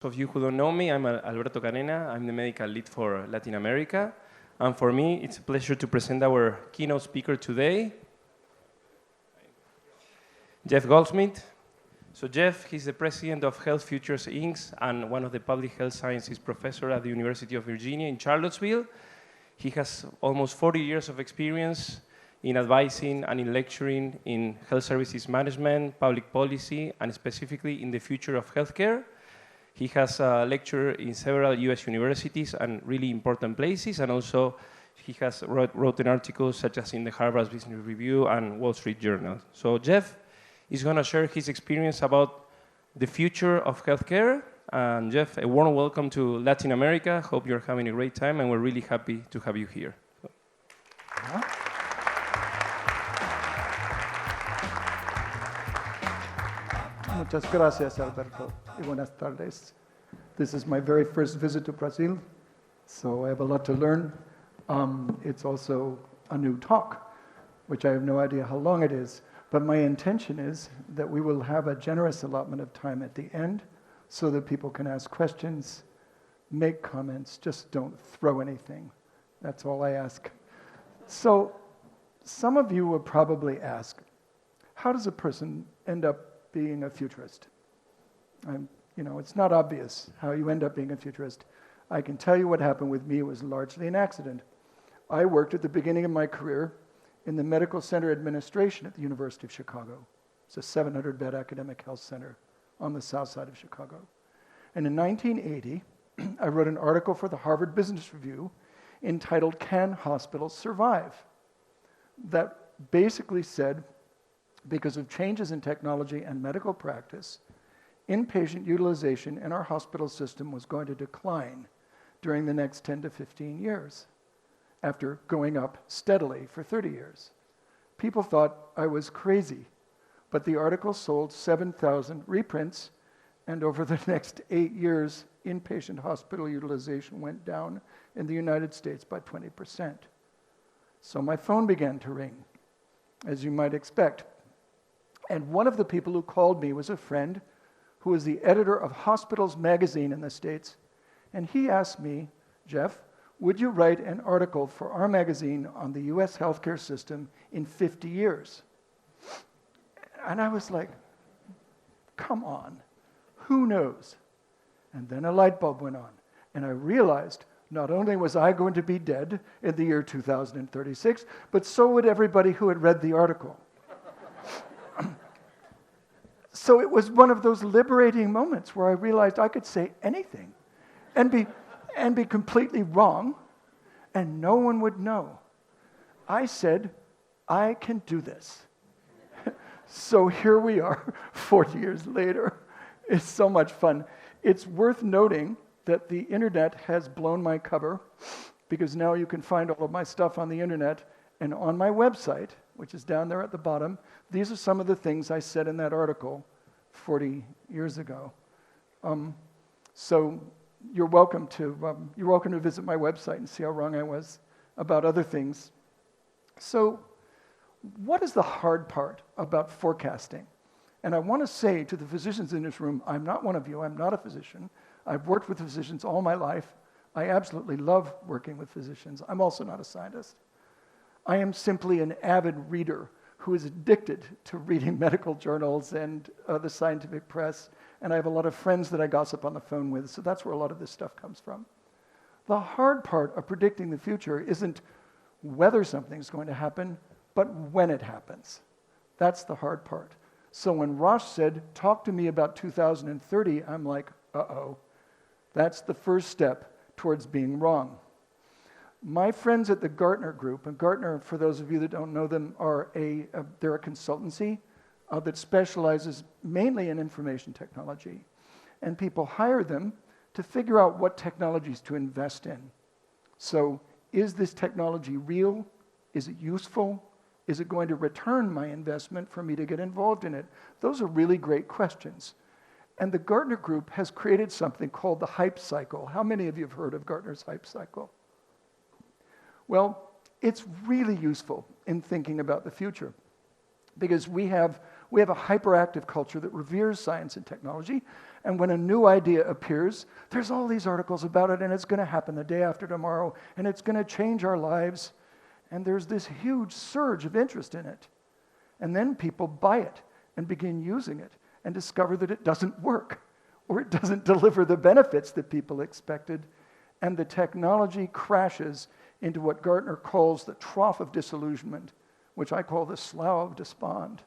Of you who don't know me, I'm Alberto Canena. I'm the medical lead for Latin America. And for me, it's a pleasure to present our keynote speaker today, Jeff Goldsmith. So Jeff, he's the president of Health Futures Inc. and one of the public health sciences professor at the University of Virginia in Charlottesville. He has almost 40 years of experience in advising and in lecturing in health services management, public policy, and specifically in the future of healthcare. He has lectured in several US universities and really important places, and also he has written articles such as in the Harvard Business Review and Wall Street Journal. So Jeff is going to share his experience about the future of healthcare. And Jeff, a warm welcome to Latin America. Hope you're having a great time, and we're really happy to have you here. Muchas gracias, Alberto, y buenas tardes. This is my very first visit to Brazil, so I have a lot to learn. It's also a new talk, which I have no idea how long it is, but my intention is that we will have a generous allotment of time at the end so that people can ask questions, make comments, just don't throw anything. That's all I ask. So some of you will probably ask, how does a person end up being a futurist? It's not obvious how you end up being a futurist. I can tell you what happened with me. It was largely an accident. I worked at the beginning of my career in the Medical Center Administration at the University of Chicago. It's a 700-bed academic health center on the south side of Chicago. And in 1980, I wrote an article for the Harvard Business Review entitled, "Can Hospitals Survive?" That basically said, because of changes in technology and medical practice, inpatient utilization in our hospital system was going to decline during the next 10 to 15 years, after going up steadily for 30 years. People thought I was crazy, but the article sold 7,000 reprints, and over the next 8 years, inpatient hospital utilization went down in the United States by 20%. So my phone began to ring, as you might expect. And one of the people who called me was a friend who was the editor of Hospitals magazine in the States. And he asked me, "Jeff, would you write an article for our magazine on the US healthcare system in 50 years? And I was like, come on, who knows? And then a light bulb went on. And I realized not only was I going to be dead in the year 2036, but so would everybody who had read the article. So it was one of those liberating moments where I realized I could say anything and be completely wrong, and no one would know. I said, I can do this. So here we are, 40 years later. It's so much fun. It's worth noting that the internet has blown my cover, because now you can find all of my stuff on the internet, and on my website, which is down there at the bottom, these are some of the things I said in that article 40 years ago. So you're welcome to visit my website and see how wrong I was about other things. So what is the hard part about forecasting? And I want to say to the physicians in this room, I'm not one of you, I'm not a physician. I've worked with physicians all my life. I absolutely love working with physicians. I'm also not a scientist. I am simply an avid reader who is addicted to reading medical journals and the scientific press, and I have a lot of friends that I gossip on the phone with, so that's where a lot of this stuff comes from. The hard part of predicting the future isn't whether something's going to happen, but when it happens. That's the hard part. So when Rosh said, talk to me about 2030, I'm like, uh-oh. That's the first step towards being wrong. My friends at the Gartner Group, and Gartner, for those of you that don't know them, they're a consultancy that specializes mainly in information technology. And people hire them to figure out what technologies to invest in. So is this technology real? Is it useful? Is it going to return my investment for me to get involved in it? Those are really great questions. And the Gartner Group has created something called the hype cycle. How many of you have heard of Gartner's hype cycle? Well, it's really useful in thinking about the future, because we have a hyperactive culture that reveres science and technology, And when a new idea appears, there's all these articles about it, and it's going to happen the day after tomorrow, and it's going to change our lives. And there's this huge surge of interest in it. And then people buy it and begin using it and discover that it doesn't work, or it doesn't deliver the benefits that people expected. And the technology crashes into what Gartner calls the trough of disillusionment, which I call the slough of despond.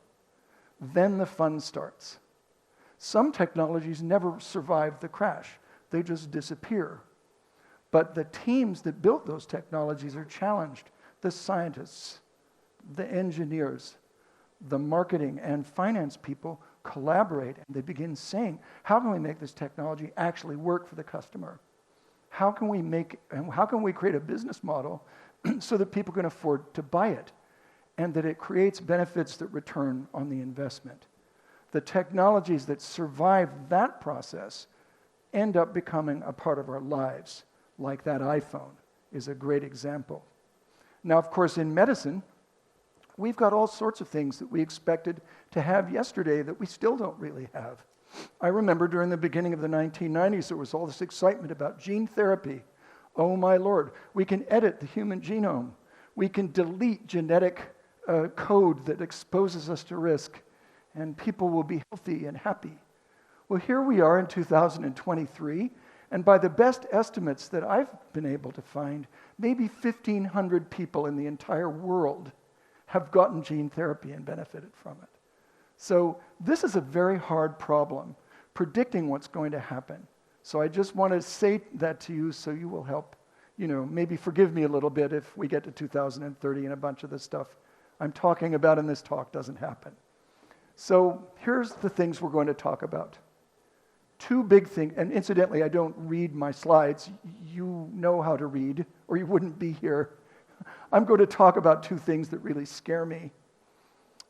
Then the fun starts. Some technologies never survive the crash. They just disappear. But the teams that built those technologies are challenged. The scientists, the engineers, the marketing and finance people collaborate, and they begin saying, how can we make this technology actually work for the customer? How can we create a business model so that people can afford to buy it, and that it creates benefits that return on the investment? The technologies that survive that process end up becoming a part of our lives, like that iPhone is a great example. Now, of course, in medicine, we've got all sorts of things that we expected to have yesterday that we still don't really have. I remember during the beginning of the 1990s, there was all this excitement about gene therapy. Oh my Lord, we can edit the human genome. We can delete genetic code that exposes us to risk, and people will be healthy and happy. Well, here we are in 2023, and by the best estimates that I've been able to find, maybe 1,500 people in the entire world have gotten gene therapy and benefited from it. So this is a very hard problem, predicting what's going to happen. So I just want to say that to you so you will help, maybe forgive me a little bit if we get to 2030 and a bunch of the stuff I'm talking about in this talk doesn't happen. So here's the things we're going to talk about. Two big things, and incidentally, I don't read my slides. You know how to read, or you wouldn't be here. I'm going to talk about two things that really scare me,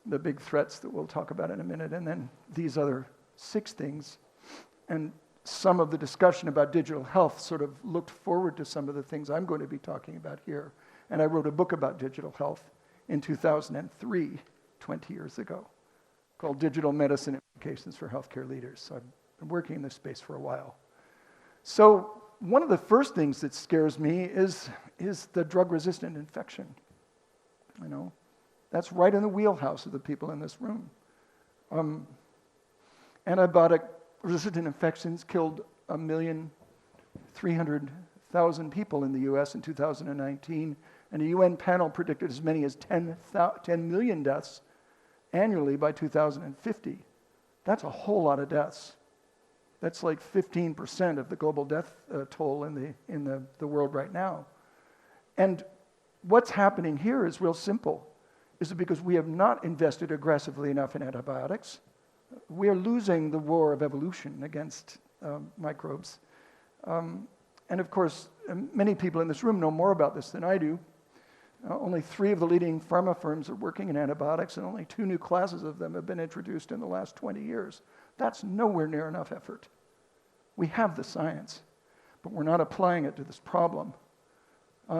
the big threats that we'll talk about in a minute, and then these other 6 things. And some of the discussion about digital health sort of looked forward to some of the things I'm going to be talking about here. And I wrote a book about digital health in 2003, 20 years ago, called Digital Medicine Implications for Healthcare Leaders. So I've been working in this space for a while. So one of the first things that scares me is the drug-resistant infection. That's right in the wheelhouse of the people in this room. Antibiotic-resistant infections killed 1,300,000 people in the US in 2019, and a UN panel predicted as many as 10 million deaths annually by 2050. That's a whole lot of deaths. That's like 15% of the global death toll in the world right now. And what's happening here is real simple. Is it because we have not invested aggressively enough in antibiotics? We are losing the war of evolution against microbes. And of course, many people in this room know more about this than I do. Only 3 of the leading pharma firms are working in antibiotics, and only 2 new classes of them have been introduced in the last 20 years. That's nowhere near enough effort. We have the science, but we're not applying it to this problem.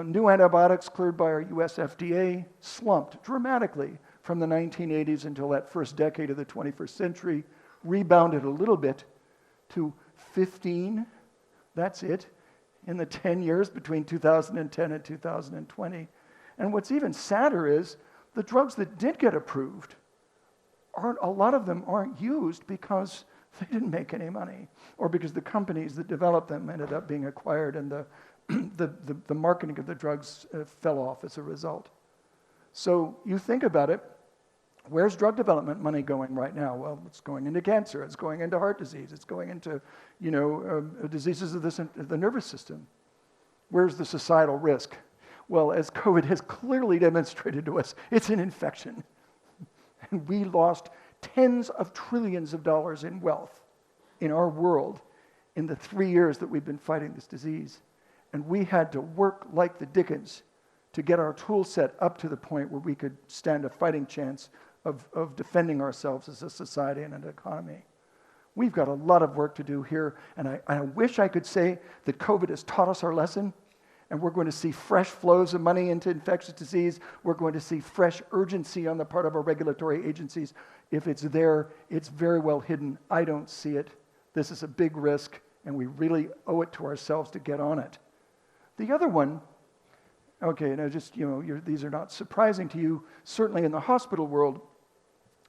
New antibiotics cleared by our US FDA slumped dramatically from the 1980s until that first decade of the 21st century, rebounded a little bit to 15, that's it, in the 10 years between 2010 and 2020. And what's even sadder is the drugs that did get approved, a lot of them aren't used because they didn't make any money, or because the companies that developed them ended up being acquired and the marketing of the drugs fell off as a result. So you think about it, where's drug development money going right now? Well, it's going into cancer, it's going into heart disease, it's going into diseases of the nervous system. Where's the societal risk? Well, as COVID has clearly demonstrated to us, it's an infection. And we lost tens of trillions of dollars in wealth in our world in the 3 years that we've been fighting this disease. And we had to work like the dickens to get our tool set up to the point where we could stand a fighting chance of defending ourselves as a society and an economy. We've got a lot of work to do here, and I wish I could say that COVID has taught us our lesson, and we're going to see fresh flows of money into infectious disease. We're going to see fresh urgency on the part of our regulatory agencies. If it's there, it's very well hidden. I don't see it. This is a big risk, and we really owe it to ourselves to get on it. The other one, okay, now just, these are not surprising to you. Certainly in the hospital world,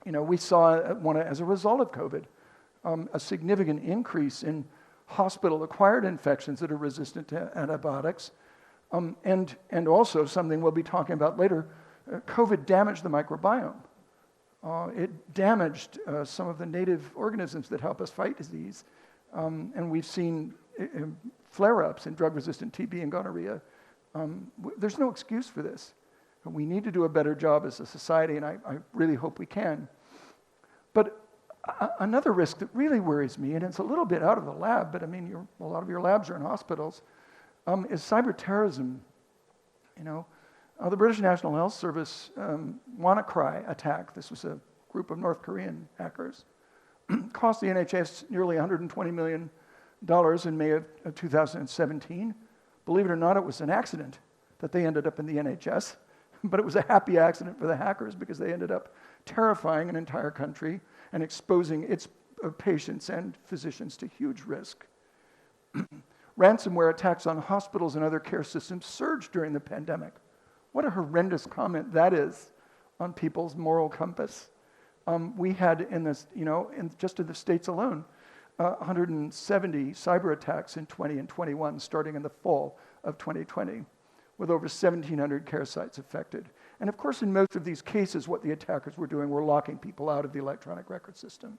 we saw as a result of COVID, a significant increase in hospital-acquired infections that are resistant to antibiotics. And also something we'll be talking about later, COVID damaged the microbiome. It damaged some of the native organisms that help us fight disease. And we've seen flare-ups in drug-resistant TB and gonorrhea. There's no excuse for this. We need to do a better job as a society, and I really hope we can. But another risk that really worries me, and it's a little bit out of the lab, but I mean, a lot of your labs are in hospitals, is cyber terrorism. The British National Health Service WannaCry attack, this was a group of North Korean hackers, cost the NHS nearly $120 million in May of 2017. Believe it or not, it was an accident that they ended up in the NHS, but it was a happy accident for the hackers because they ended up terrifying an entire country and exposing its patients and physicians to huge risk. Ransomware attacks on hospitals and other care systems surged during the pandemic. What a horrendous comment that is on people's moral compass. We had just in the States alone, 170 cyber attacks in 20 and 21, starting in the fall of 2020, with over 1,700 care sites affected. And of course, in most of these cases, what the attackers were doing were locking people out of the electronic record system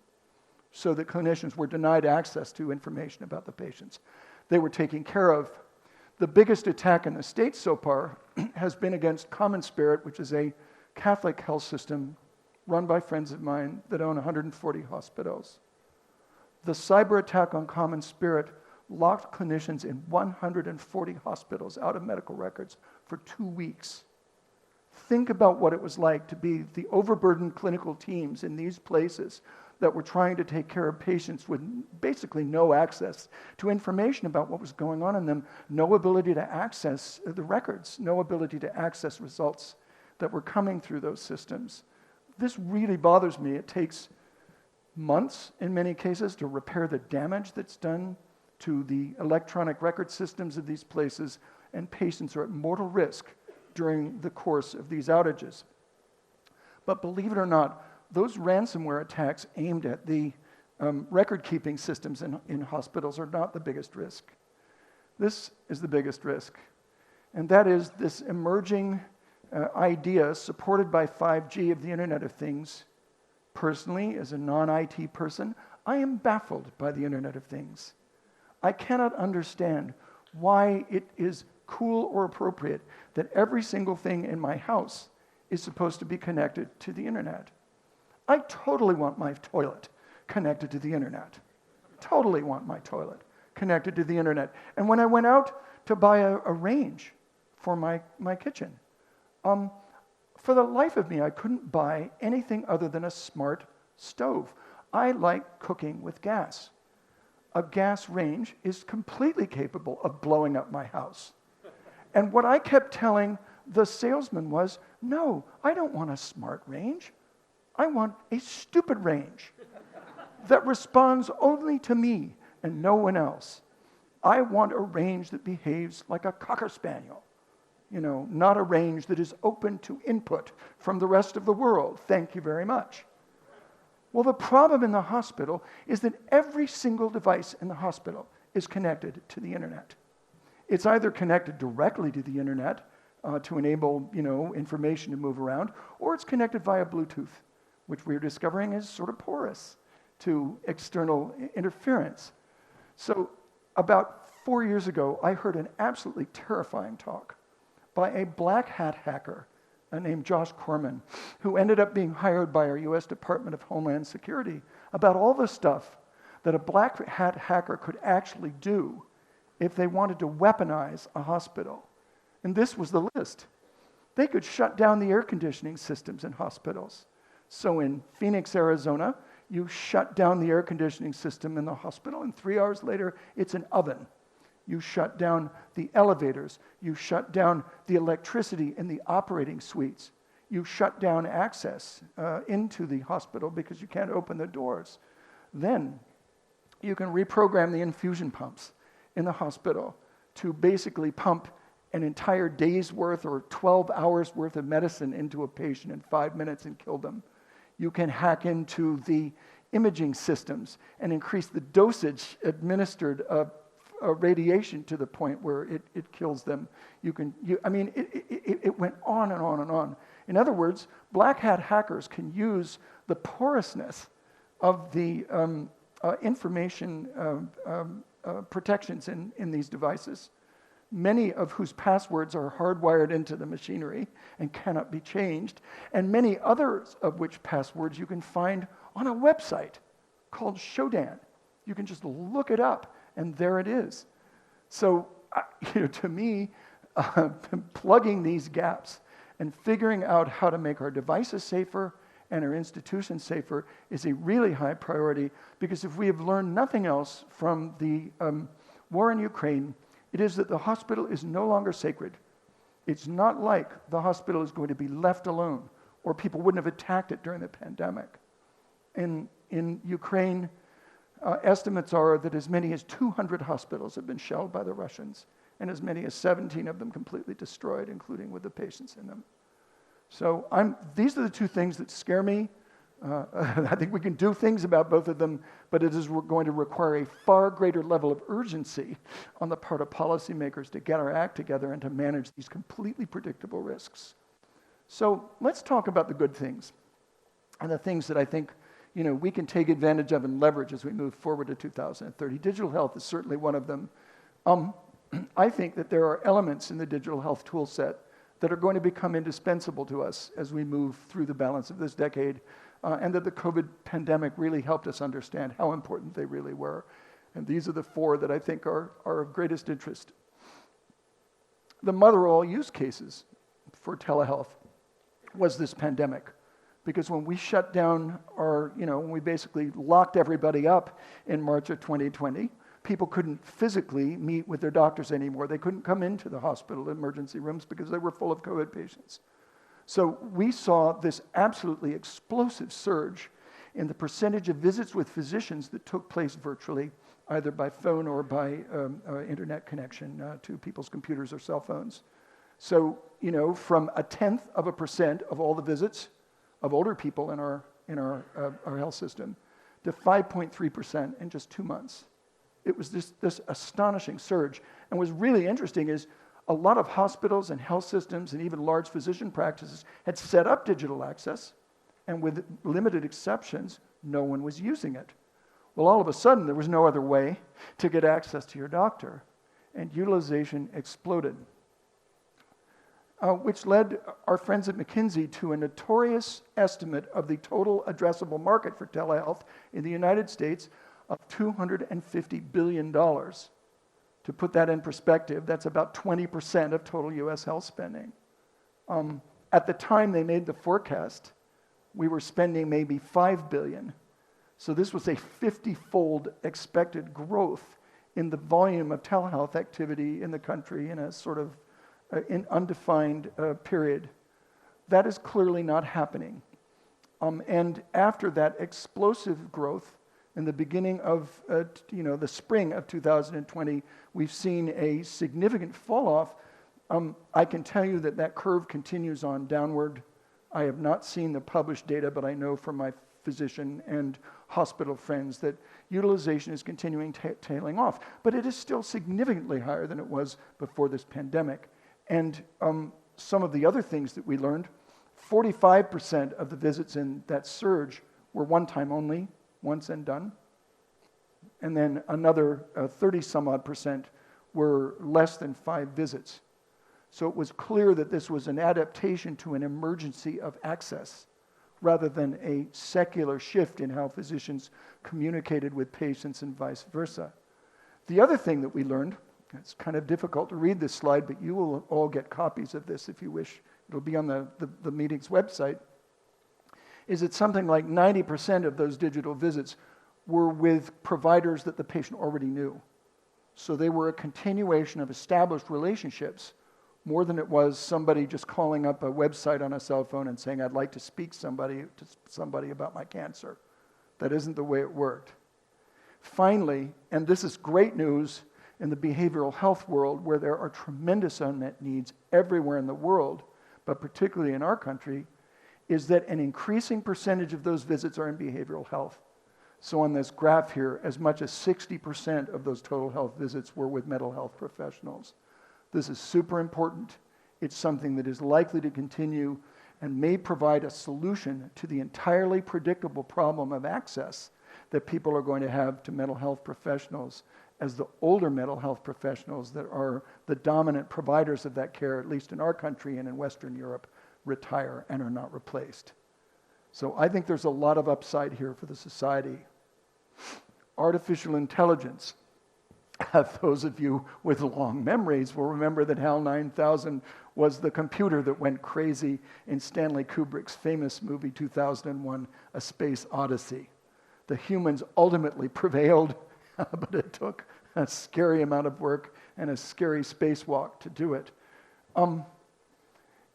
so that clinicians were denied access to information about the patients they were taking care of. The biggest attack in the States so far has been against Common Spirit, which is a Catholic health system run by friends of mine that own 140 hospitals. The cyber attack on Common Spirit locked clinicians in 140 hospitals out of medical records for 2 weeks. Think about what it was like to be the overburdened clinical teams in these places that were trying to take care of patients with basically no access to information about what was going on in them, no ability to access the records, no ability to access results that were coming through those systems. This really bothers me. It takes months in many cases to repair the damage that's done to the electronic record systems of these places, and patients are at mortal risk during the course of these outages. But believe it or not, those ransomware attacks aimed at the record-keeping systems in hospitals are not the biggest risk. This is the biggest risk, and that is this emerging idea supported by 5G of the Internet of Things. Personally, as a non-IT person, I am baffled by the Internet of Things. I cannot understand why it is cool or appropriate that every single thing in my house is supposed to be connected to the Internet. I totally want my toilet connected to the Internet. Totally want my toilet connected to the Internet. And when I went out to buy a range for my kitchen, for the life of me, I couldn't buy anything other than a smart stove. I like cooking with gas. A gas range is completely capable of blowing up my house. And what I kept telling the salesman was, no, I don't want a smart range. I want a stupid range that responds only to me and no one else. I want a range that behaves like a Cocker Spaniel. Not a range that is open to input from the rest of the world. Thank you very much. Well, the problem in the hospital is that every single device in the hospital is connected to the Internet. It's either connected directly to the Internet to enable, information to move around, or it's connected via Bluetooth, which we're discovering is sort of porous to external interference. So about 4 years ago, I heard an absolutely terrifying talk by a black hat hacker named Josh Corman, who ended up being hired by our US Department of Homeland Security about all the stuff that a black hat hacker could actually do if they wanted to weaponize a hospital. And this was the list. They could shut down the air conditioning systems in hospitals. So in Phoenix, Arizona, you shut down the air conditioning system in the hospital, and 3 hours later, it's an oven. You shut down the elevators. You shut down the electricity in the operating suites. You shut down access into the hospital because you can't open the doors. Then, you can reprogram the infusion pumps in the hospital to basically pump an entire day's worth or 12 hours worth of medicine into a patient in 5 minutes and kill them. You can hack into the imaging systems and increase the dosage administered of radiation to the point where it kills them. It went on and on and on. In other words, black hat hackers can use the porousness of the information protections in these devices, many of whose passwords are hardwired into the machinery and cannot be changed, and many others of which passwords you can find on a website called Shodan. You can just look it up, and there it is. So, to me, plugging these gaps and figuring out how to make our devices safer and our institutions safer is a really high priority, because if we have learned nothing else from the war in Ukraine, it is that the hospital is no longer sacred. It's not like the hospital is going to be left alone, or people wouldn't have attacked it during the pandemic. In Ukraine, estimates are that as many as 200 hospitals have been shelled by the Russians, and as many as 17 of them completely destroyed, including with the patients in them. So these are the two things that scare me. I think we can do things about both of them, but it is going to require a far greater level of urgency on the part of policymakers to get our act together and to manage these completely predictable risks. So let's talk about the good things and the things that I think we can take advantage of and leverage as we move forward to 2030. Digital health is certainly one of them. I think that there are elements in the digital health tool set that are going to become indispensable to us as we move through the balance of this decade, and that the COVID pandemic really helped us understand how important they really were. And these are the four that I think are of greatest interest. The mother of all use cases for telehealth was this pandemic. Because when we shut down when we basically locked everybody up in March of 2020, people couldn't physically meet with their doctors anymore. They couldn't come into the hospital emergency rooms because they were full of COVID patients. So we saw this absolutely explosive surge in the percentage of visits with physicians that took place virtually, either by phone or by internet connection to people's computers or cell phones. So, from 0.1% of all the visits of older people in our health system to 5.3% in just 2 months. It was this astonishing surge. And what's really interesting is a lot of hospitals and health systems and even large physician practices had set up digital access, and with limited exceptions, no one was using it. Well, all of a sudden, there was no other way to get access to your doctor, and utilization exploded. Which led our friends at McKinsey to a notorious estimate of the total addressable market for telehealth in the United States of $250 billion. To put that in perspective, that's about 20% of total US health spending. At the time they made the forecast, we were spending maybe $5 billion. So this was a 50-fold expected growth in the volume of telehealth activity in the country in a sort of in undefined period. That is clearly not happening. And after that explosive growth, in the beginning of the spring of 2020, we've seen a significant fall off. I can tell you that curve continues on downward. I have not seen the published data, but I know from my physician and hospital friends that utilization is continuing tailing off. But it is still significantly higher than it was before this pandemic. And some of the other things that we learned, 45% of the visits in that surge were one-time only, once and done. And then another 30-some-odd% were less than 5 visits. So it was clear that this was an adaptation to an emergency of access rather than a secular shift in how physicians communicated with patients and vice versa. The other thing that we learned, it's kind of difficult to read this slide, but you will all get copies of this if you wish. It'll be on the meeting's website, is that something like 90% of those digital visits were with providers that the patient already knew. So they were a continuation of established relationships more than it was somebody just calling up a website on a cell phone and saying, I'd like to speak to somebody about my cancer. That isn't the way it worked. Finally, and this is great news in the behavioral health world where there are tremendous unmet needs everywhere in the world, but particularly in our country, is that an increasing percentage of those visits are in behavioral health. So on this graph here, as much as 60% of those total health visits were with mental health professionals. This is super important. It's something that is likely to continue and may provide a solution to the entirely predictable problem of access that people are going to have to mental health professionals as the older mental health professionals that are the dominant providers of that care, at least in our country and in Western Europe, retire and are not replaced. So I think there's a lot of upside here for the society. Artificial intelligence. Those of you with long memories will remember that HAL 9000 was the computer that went crazy in Stanley Kubrick's famous movie 2001, A Space Odyssey. The humans ultimately prevailed, but it took a scary amount of work and a scary spacewalk to do it.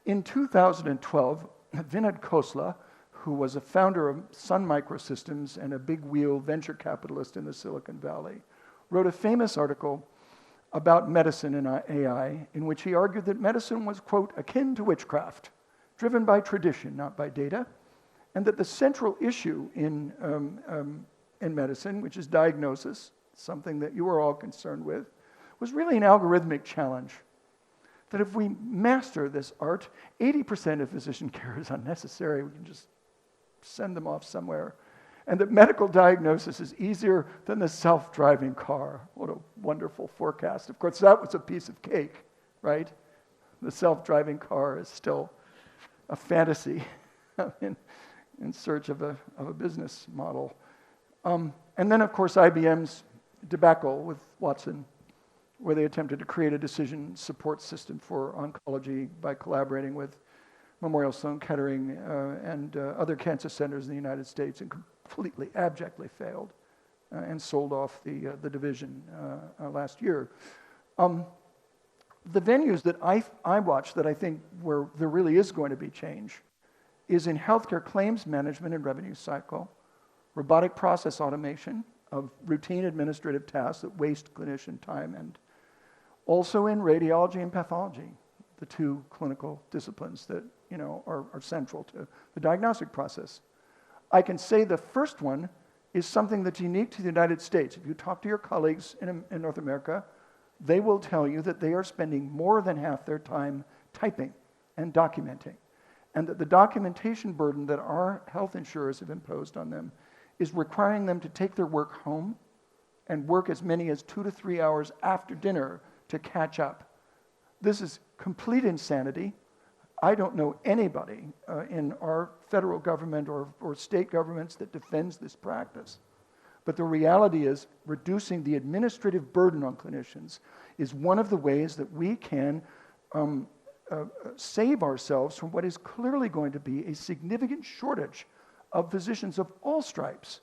In 2012, Vinod Khosla, who was a founder of Sun Microsystems and a big wheel venture capitalist in the Silicon Valley, wrote a famous article about medicine and AI in which he argued that medicine was, quote, akin to witchcraft, driven by tradition, not by data, and that the central issue in medicine, which is diagnosis, something that you are all concerned with, was really an algorithmic challenge. That if we master this art, 80% of physician care is unnecessary. We can just send them off somewhere. And that medical diagnosis is easier than the self-driving car. What a wonderful forecast. Of course, that was a piece of cake, right? The self-driving car is still a fantasy in search of a business model. And then, of course, IBM's debacle with Watson, where they attempted to create a decision support system for oncology by collaborating with Memorial Sloan Kettering and other cancer centers in the United States, and completely, abjectly failed and sold off the division last year. The venues that I watch that I think where there really is going to be change is in healthcare claims management and revenue cycle, robotic process automation of routine administrative tasks that waste clinician time, and also in radiology and pathology, the two clinical disciplines that are central to the diagnostic process. I can say the first one is something that's unique to the United States. If you talk to your colleagues in North America, they will tell you that they are spending more than half their time typing and documenting, and that the documentation burden that our health insurers have imposed on them is requiring them to take their work home and work as many as 2 to 3 hours after dinner to catch up. This is complete insanity. I don't know anybody in our federal government or state governments that defends this practice. But the reality is reducing the administrative burden on clinicians is one of the ways that we can save ourselves from what is clearly going to be a significant shortage of physicians of all stripes,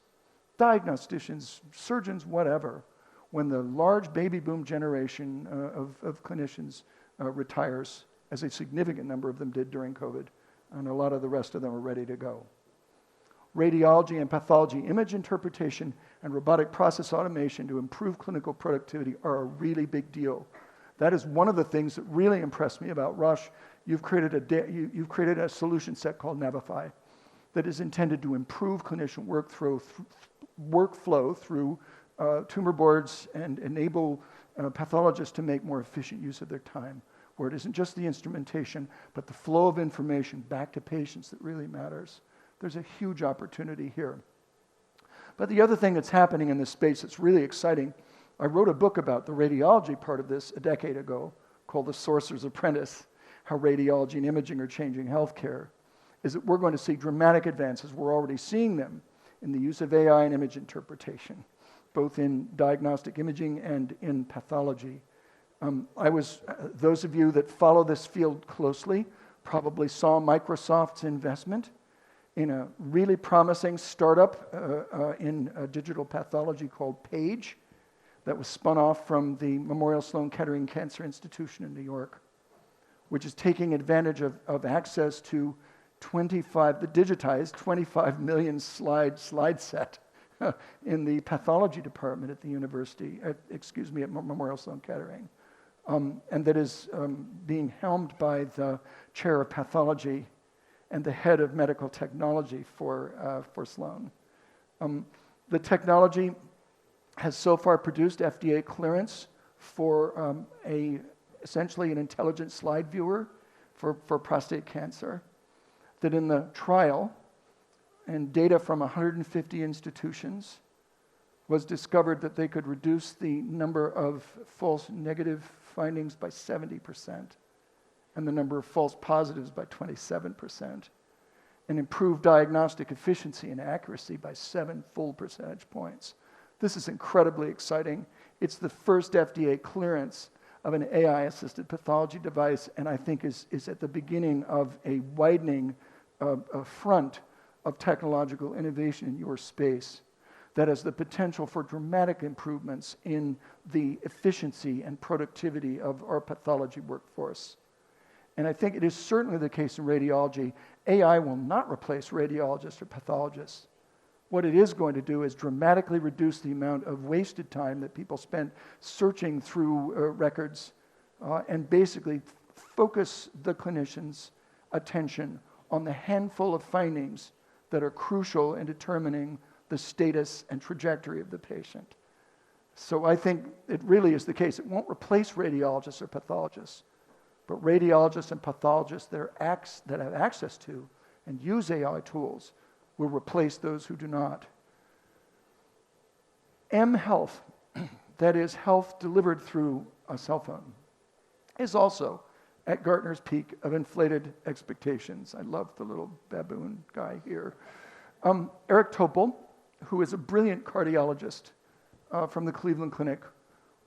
diagnosticians, surgeons, whatever, when the large baby boom generation of clinicians retires, as a significant number of them did during COVID, and a lot of the rest of them are ready to go. Radiology and pathology image interpretation and robotic process automation to improve clinical productivity are a really big deal. That is one of the things that really impressed me about Rush. You've created a solution set called Navify that is intended to improve clinician workflow through tumor boards and enable pathologists to make more efficient use of their time, where it isn't just the instrumentation, but the flow of information back to patients that really matters. There's a huge opportunity here. But the other thing that's happening in this space that's really exciting, I wrote a book about the radiology part of this a decade ago called The Sorcerer's Apprentice, How Radiology and Imaging Are Changing Healthcare, is that we're going to see dramatic advances. We're already seeing them in the use of AI and image interpretation, both in diagnostic imaging and in pathology. Those of you that follow this field closely probably saw Microsoft's investment in a really promising startup in digital pathology called Paige that was spun off from the Memorial Sloan Kettering Cancer Institution in New York, which is taking advantage of access to the digitized 25 million slide set in the pathology department at the university, at Memorial Sloan Kettering, and that is being helmed by the chair of pathology and the head of medical technology for Sloan. The technology has so far produced FDA clearance for essentially an intelligent slide viewer for prostate cancer, that in the trial, and data from 150 institutions, was discovered that they could reduce the number of false negative findings by 70% and the number of false positives by 27%, and improve diagnostic efficiency and accuracy by 7 full percentage points. This is incredibly exciting. It's the first FDA clearance of an AI-assisted pathology device, and I think is at the beginning of a widening front of technological innovation in your space that has the potential for dramatic improvements in the efficiency and productivity of our pathology workforce. And I think it is certainly the case in radiology. AI will not replace radiologists or pathologists. What it is going to do is dramatically reduce the amount of wasted time that people spend searching through records and basically focus the clinician's attention on the handful of findings that are crucial in determining the status and trajectory of the patient. So I think it really is the case. It won't replace radiologists or pathologists, but radiologists and pathologists that have access to and use AI tools will replace those who do not. M-Health, that is health delivered through a cell phone, is also at Gartner's peak of inflated expectations. I love the little baboon guy here. Eric Topol, who is a brilliant cardiologist from the Cleveland Clinic,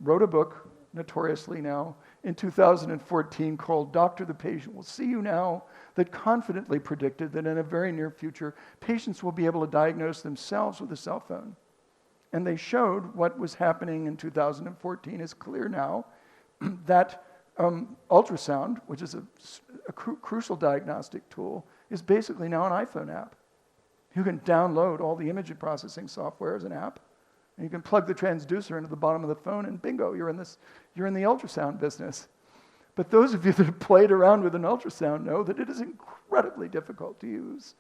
wrote a book, notoriously now, in 2014 called Doctor, the Patient Will See You Now, that confidently predicted that in a very near future, patients will be able to diagnose themselves with a cell phone. And they showed what was happening in 2014 is clear now, that ultrasound, which is a crucial diagnostic tool, is basically now an iPhone app. You can download all the image processing software as an app, and you can plug the transducer into the bottom of the phone, and bingo, you're in the ultrasound business. But those of you that have played around with an ultrasound know that it is incredibly difficult to use.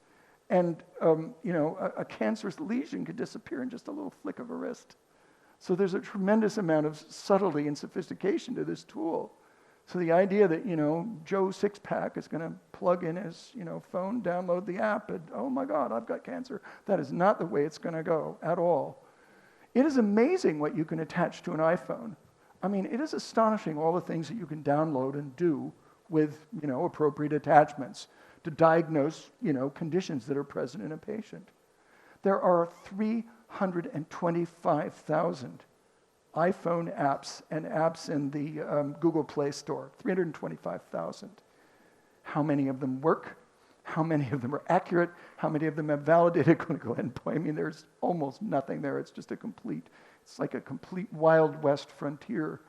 And a cancerous lesion could disappear in just a little flick of a wrist. So there's a tremendous amount of subtlety and sophistication to this tool. So the idea that, Joe Sixpack is going to plug in his, phone, download the app, and oh my God, I've got cancer. That is not the way it's going to go at all. It is amazing what you can attach to an iPhone. I mean, it is astonishing all the things that you can download and do with, appropriate attachments to diagnose, conditions that are present in a patient. There are 325,000 iPhone apps and apps in the Google Play Store, 325,000. How many of them work? How many of them are accurate? How many of them have validated clinical endpoint? I mean, there's almost nothing there. It's just it's like a complete Wild West frontier.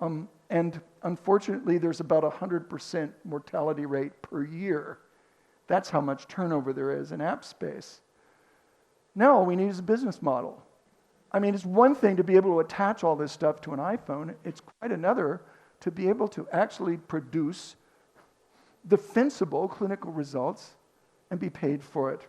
And unfortunately, there's about 100% mortality rate per year. That's how much turnover there is in app space. Now all we need is a business model. I mean, it's one thing to be able to attach all this stuff to an iPhone. It's quite another to be able to actually produce defensible clinical results and be paid for it.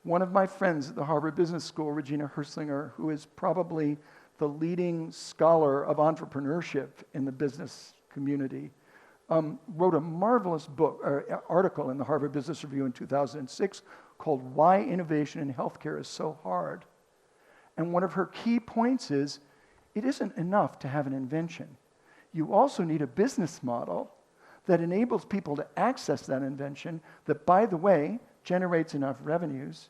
One of my friends at the Harvard Business School, Regina Herslinger, who is probably the leading scholar of entrepreneurship in the business community, wrote a marvelous article in the Harvard Business Review in 2006 called Why Innovation in Healthcare is So Hard. And one of her key points is, it isn't enough to have an invention. You also need a business model that enables people to access that invention that, by the way, generates enough revenues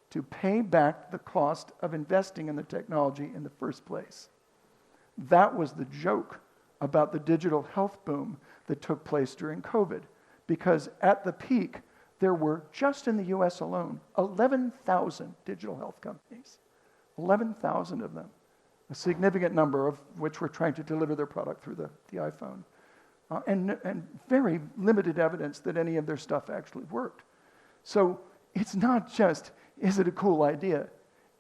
to pay back the cost of investing in the technology in the first place. That was the joke about the digital health boom that took place during COVID, because at the peak, there were, just in the US alone, 11,000 digital health companies. 11,000 of them, a significant number of which were trying to deliver their product through the iPhone. And very limited evidence that any of their stuff actually worked. So it's not just, is it a cool idea?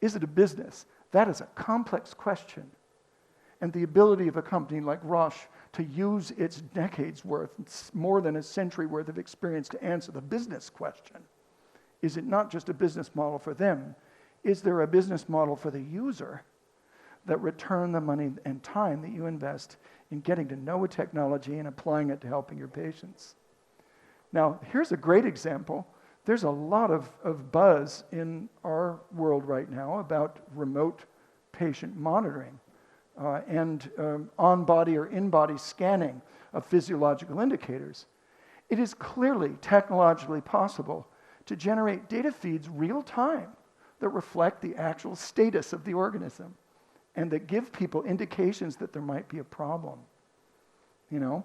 Is it a business? That is a complex question. And the ability of a company like Roche to use its decades worth, more than a century worth of experience to answer the business question. Is it not just a business model for them? Is there a business model for the user that return the money and time that you invest in getting to know a technology and applying it to helping your patients? Now, here's a great example. There's a lot of buzz in our world right now about remote patient monitoring and on-body or in-body scanning of physiological indicators. It is clearly technologically possible to generate data feeds real time that reflect the actual status of the organism and that give people indications that there might be a problem. You know,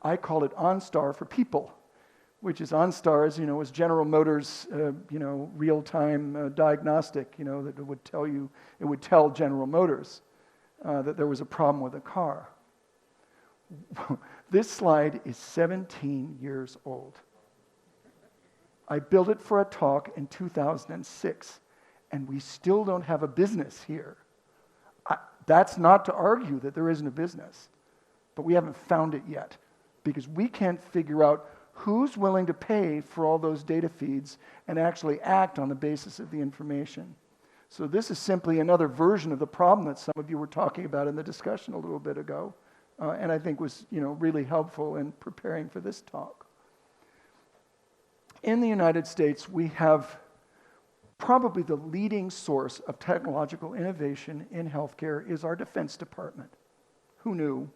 I call it OnStar for people, which is OnStar is General Motors, real-time diagnostic, that it would tell General Motors that there was a problem with a car. This slide is 17 years old. I built it for a talk in 2006, and we still don't have a business here. That's not to argue that there isn't a business, but we haven't found it yet because we can't figure out who's willing to pay for all those data feeds and actually act on the basis of the information. So this is simply another version of the problem that some of you were talking about in the discussion a little bit ago, and I think was really helpful in preparing for this talk. In the United States, we have probably the leading source of technological innovation in healthcare is our Defense Department. Who knew?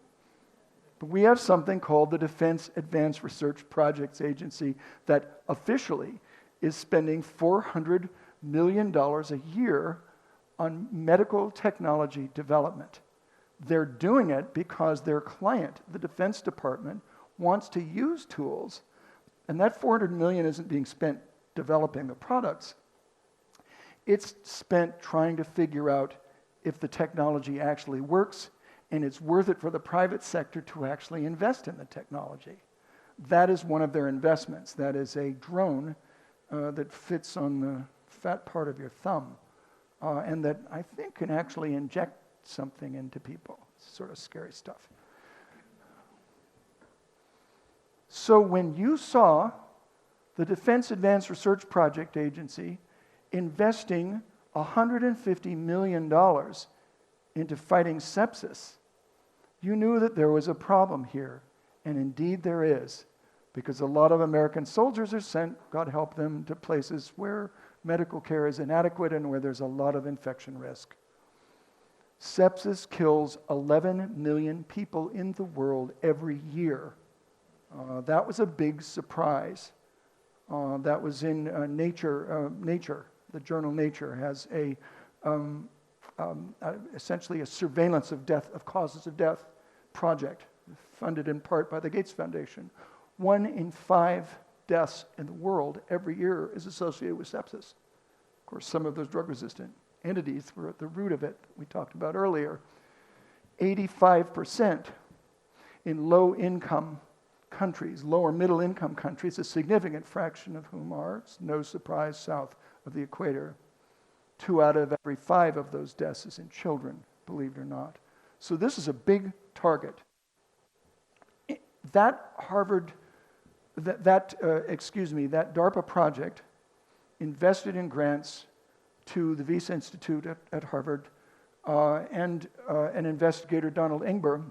But we have something called the Defense Advanced Research Projects Agency that officially is spending $400 million a year on medical technology development. They're doing it because their client, the Defense Department, wants to use tools, and that $400 million isn't being spent developing the products. It's spent trying to figure out if the technology actually works, and it's worth it for the private sector to actually invest in the technology. That is one of their investments. That is a drone that fits on the fat part of your thumb, and that I think can actually inject something into people. It's sort of scary stuff. So when you saw the Defense Advanced Research Project Agency investing $150 million into fighting sepsis, you knew that there was a problem here, and indeed there is, because a lot of American soldiers are sent, God help them, to places where medical care is inadequate and where there's a lot of infection risk. Sepsis kills 11 million people in the world every year. That was a big surprise. That was in Nature. The journal Nature has essentially a surveillance of death, of causes of death project, funded in part by the Gates Foundation. 1 in 5 deaths in the world every year is associated with sepsis. Of course, some of those drug-resistant entities were at the root of it, we talked about earlier. 85% in low-income countries, lower middle-income countries, a significant fraction of whom are, it's no surprise, south of the equator. 2 out of every 5 of those deaths is in children, believe it or not. So this is a big target. That DARPA project invested in grants to the Wyss Institute at Harvard, and an investigator, Donald Ingber,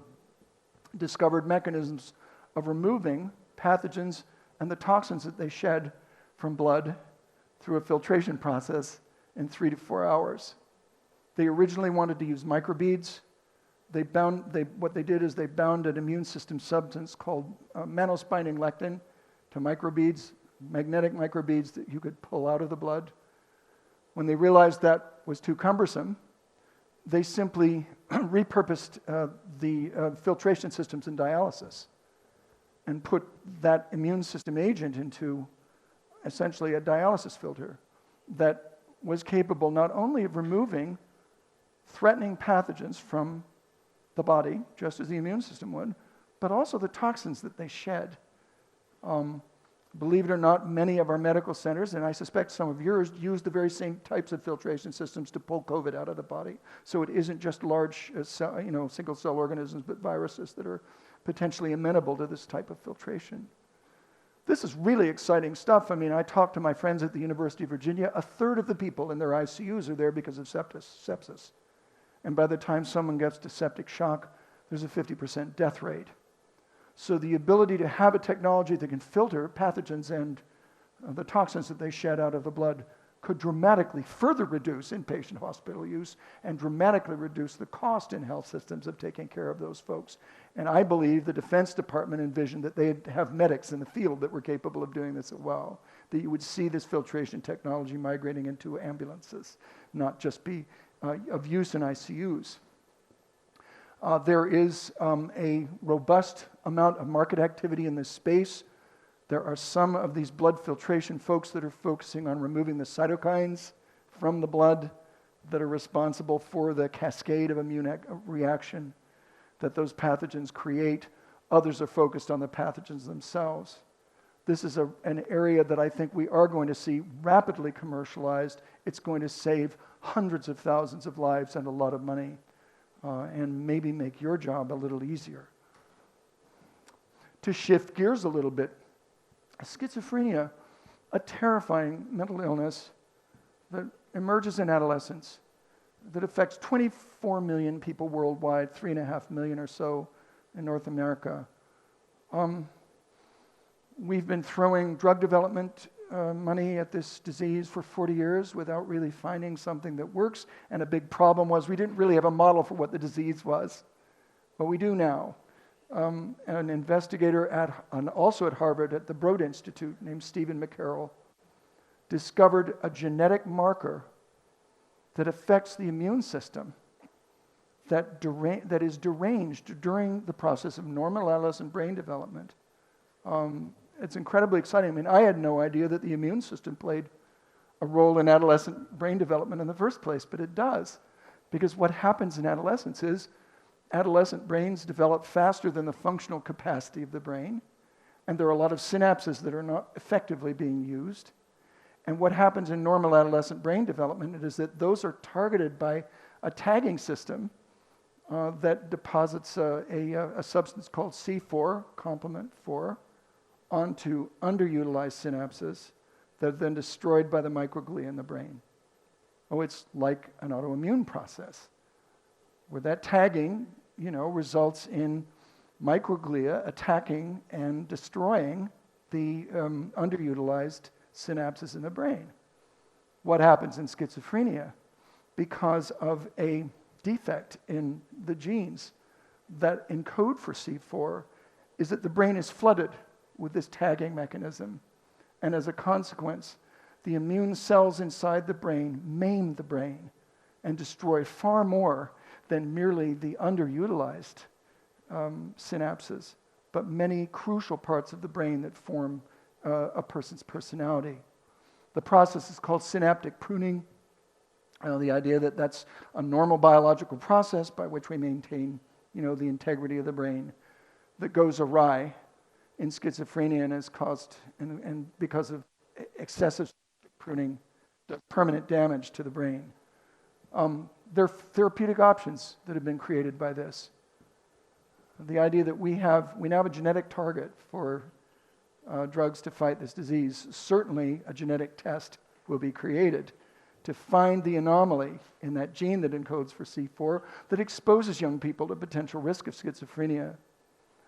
discovered mechanisms of removing pathogens and the toxins that they shed from blood through a filtration process in 3 to 4 hours. They originally wanted to use microbeads. What they did is they bound an immune system substance called mannose-binding lectin to microbeads, magnetic microbeads that you could pull out of the blood. When they realized that was too cumbersome, they simply repurposed the filtration systems in dialysis and put that immune system agent into essentially a dialysis filter that was capable not only of removing threatening pathogens from the body, just as the immune system would, but also the toxins that they shed. Believe it or not, many of our medical centers, and I suspect some of yours, use the very same types of filtration systems to pull COVID out of the body. So it isn't just large single-cell organisms, but viruses that are potentially amenable to this type of filtration. This is really exciting stuff. I mean, I talked to my friends at the University of Virginia. A third of the people in their ICUs are there because of sepsis. And by the time someone gets to septic shock, there's a 50% death rate. So the ability to have a technology that can filter pathogens and the toxins that they shed out of the blood could dramatically further reduce inpatient hospital use and dramatically reduce the cost in health systems of taking care of those folks. And I believe the Defense Department envisioned that they'd have medics in the field that were capable of doing this as well, that you would see this filtration technology migrating into ambulances, not just be of use in ICUs. There is a robust amount of market activity in this space. There are some of these blood filtration folks that are focusing on removing the cytokines from the blood that are responsible for the cascade of immune reaction that those pathogens create. Others are focused on the pathogens themselves. This is an area that I think we are going to see rapidly commercialized. It's going to save hundreds of thousands of lives and a lot of money. And maybe make your job a little easier. To shift gears a little bit, schizophrenia, a terrifying mental illness that emerges in adolescence, that affects 24 million people worldwide, 3.5 million or so in North America. We've been throwing drug development money at this disease for 40 years without really finding something that works. And a big problem was we didn't really have a model for what the disease was. But we do now. An investigator also at Harvard at the Broad Institute named Stephen McCarroll discovered a genetic marker that affects the immune system that is deranged during the process of normal adolescent brain development. It's incredibly exciting. I mean, I had no idea that the immune system played a role in adolescent brain development in the first place, but it does. Because what happens in adolescence is adolescent brains develop faster than the functional capacity of the brain, and there are a lot of synapses that are not effectively being used. And what happens in normal adolescent brain development is that those are targeted by a tagging system that deposits a substance called C4, complement 4, onto underutilized synapses that are then destroyed by the microglia in the brain. Oh, it's like an autoimmune process, where that tagging, results in microglia attacking and destroying the underutilized synapses in the brain. What happens in schizophrenia? Because of a defect in the genes that encode for C4 is that the brain is flooded with this tagging mechanism. And as a consequence, the immune cells inside the brain maim the brain and destroy far more than merely the underutilized synapses, but many crucial parts of the brain that form a person's personality. The process is called synaptic pruning. The idea that that's a normal biological process by which we maintain, the integrity of the brain that goes awry in schizophrenia and is caused, and because of excessive pruning, does permanent damage to the brain. There are therapeutic options that have been created by this. The idea that we now have a genetic target for drugs to fight this disease. Certainly a genetic test will be created to find the anomaly in that gene that encodes for C4 that exposes young people to potential risk of schizophrenia.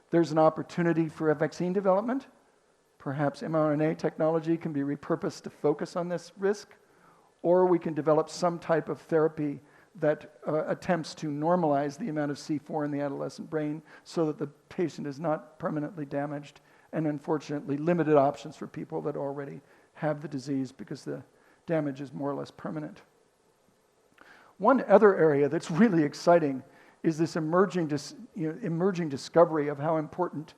There's an opportunity for a vaccine development. Perhaps mRNA technology can be repurposed to focus on this risk, or we can develop some type of therapy that attempts to normalize the amount of C4 in the adolescent brain so that the patient is not permanently damaged, and unfortunately limited options for people that already have the disease because the damage is more or less permanent. One other area that's really exciting is this emerging discovery of how important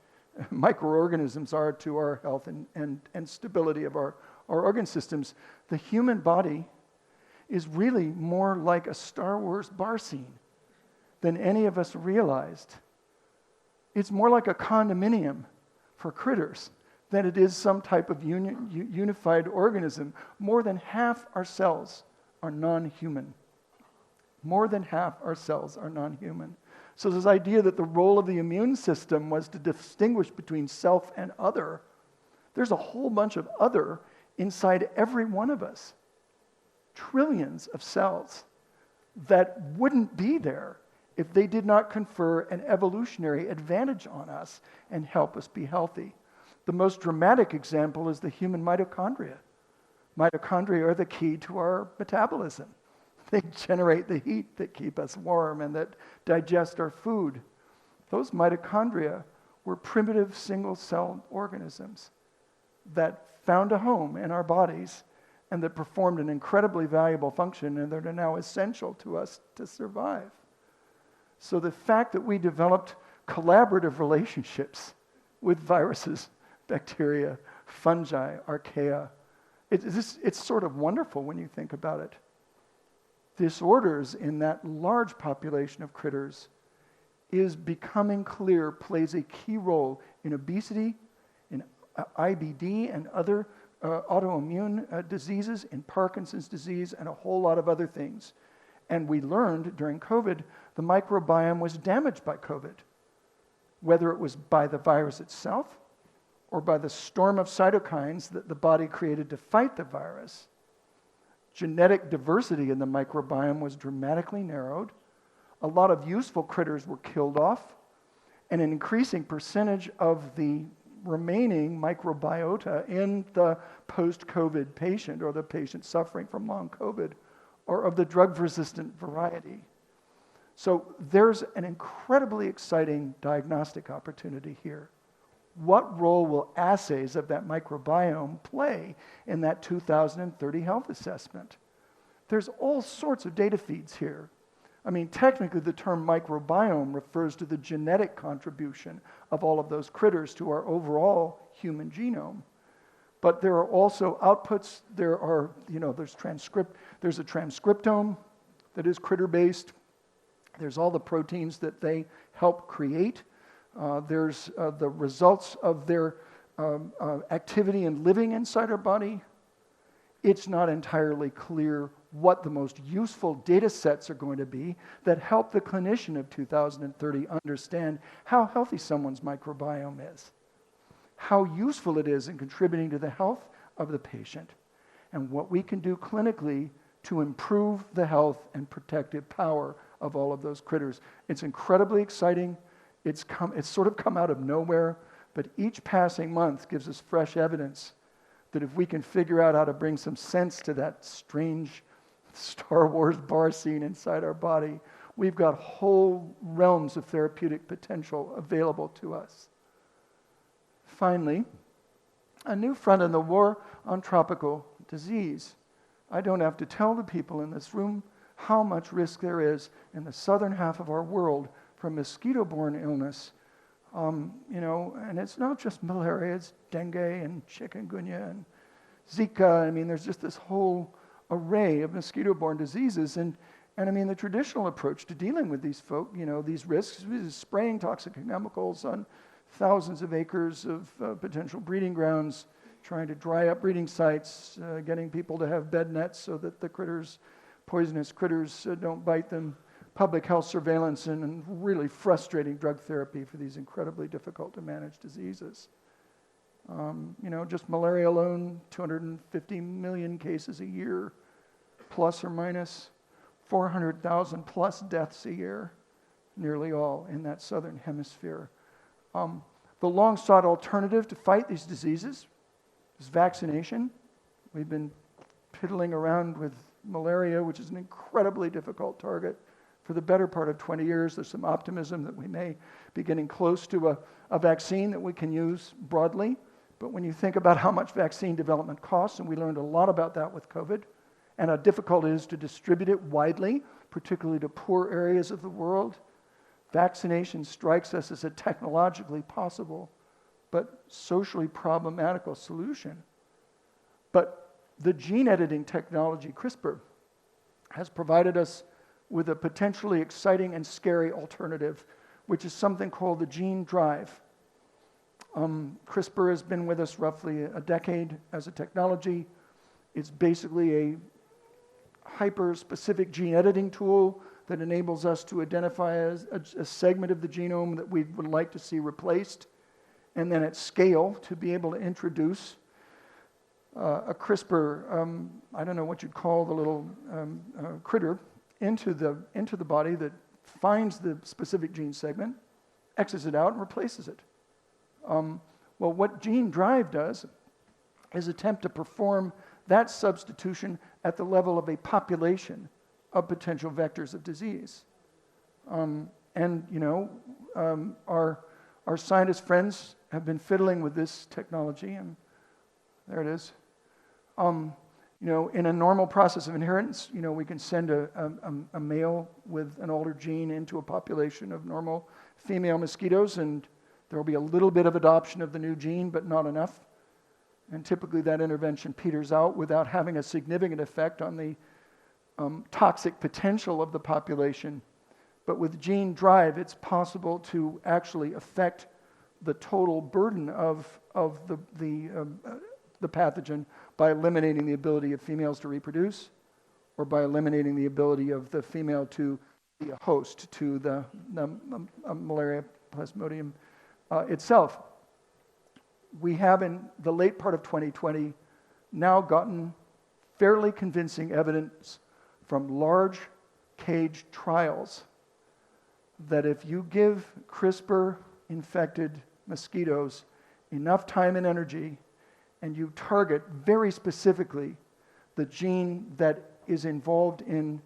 microorganisms are to our health and stability of our organ systems. The human body is really more like a Star Wars bar scene than any of us realized. It's more like a condominium for critters than it is some type of unified organism. More than half our cells are non-human. More than half our cells are non-human. So this idea that the role of the immune system was to distinguish between self and other, there's a whole bunch of other inside every one of us. Trillions of cells that wouldn't be there if they did not confer an evolutionary advantage on us and help us be healthy. The most dramatic example is the human mitochondria. Mitochondria are the key to our metabolism. They generate the heat that keep us warm and that digest our food. Those mitochondria were primitive single-celled organisms that found a home in our bodies and that performed an incredibly valuable function and that are now essential to us to survive. So the fact that we developed collaborative relationships with viruses, bacteria, fungi, archaea, it's sort of wonderful when you think about it. Disorders in that large population of critters is becoming clear, plays a key role in obesity, in IBD and other autoimmune diseases, in Parkinson's disease, and a whole lot of other things. And we learned during COVID, the microbiome was damaged by COVID, whether it was by the virus itself or by the storm of cytokines that the body created to fight the virus. Genetic diversity in the microbiome was dramatically narrowed. A lot of useful critters were killed off, and an increasing percentage of the remaining microbiota in the post-COVID patient or the patient suffering from long COVID are of the drug-resistant variety. So there's an incredibly exciting diagnostic opportunity here. What role will assays of that microbiome play in that 2030 health assessment? There's all sorts of data feeds here. I mean, technically the term microbiome refers to the genetic contribution of all of those critters to our overall human genome. But there are also outputs, there's a transcriptome that is critter-based. There's all the proteins that they help create. There's the results of their activity in living inside our body. It's not entirely clear what the most useful data sets are going to be that help the clinician of 2030 understand how healthy someone's microbiome is, how useful it is in contributing to the health of the patient, and what we can do clinically to improve the health and protective power of all of those critters. It's incredibly exciting. It's sort of come out of nowhere, but each passing month gives us fresh evidence that if we can figure out how to bring some sense to that strange Star Wars bar scene inside our body, we've got whole realms of therapeutic potential available to us. Finally, a new front in the war on tropical disease. I don't have to tell the people in this room how much risk there is in the southern half of our world from mosquito-borne illness. And it's not just malaria, it's dengue and chikungunya and Zika. I mean, there's just this whole array of mosquito-borne diseases. And I mean, the traditional approach to dealing with these these risks is spraying toxic chemicals on thousands of acres of potential breeding grounds, trying to dry up breeding sites, getting people to have bed nets so that the poisonous critters don't bite them, public health surveillance, and really frustrating drug therapy for these incredibly difficult to manage diseases. Just malaria alone, 250 million cases a year, plus or minus 400,000 plus deaths a year, nearly all in that southern hemisphere. The long-sought alternative to fight these diseases is vaccination. We've been piddling around with malaria, which is an incredibly difficult target, for the better part of 20 years. There's some optimism that we may be getting close to a vaccine that we can use broadly. But when you think about how much vaccine development costs, and we learned a lot about that with COVID, and how difficult it is to distribute it widely, particularly to poor areas of the world, vaccination strikes us as a technologically possible but socially problematical solution. But the gene editing technology, CRISPR, has provided us with a potentially exciting and scary alternative, which is something called the gene drive. CRISPR has been with us roughly a decade as a technology. It's basically a hyper-specific gene editing tool that enables us to identify a segment of the genome that we would like to see replaced, and then at scale to be able to introduce a CRISPR, I don't know what you'd call the little critter, into the body that finds the specific gene segment, X's it out, and replaces it. Well, what gene drive does is attempt to perform that substitution at the level of a population of potential vectors of disease. And you know, our scientist friends have been fiddling with this technology, and there it is. You know, in a normal process of inheritance, you know, we can send a male with an older gene into a population of normal female mosquitoes, and there will be a little bit of adoption of the new gene, but not enough. And typically that intervention peters out without having a significant effect on the toxic potential of the population. But with gene drive, it's possible to actually affect the total burden of the pathogen by eliminating the ability of females to reproduce, or by eliminating the ability of the female to be a host to the malaria plasmodium itself. We have, in the late part of 2020, now gotten fairly convincing evidence from large cage trials that if you give CRISPR-infected mosquitoes enough time and energy, and you target very specifically the gene that is involved in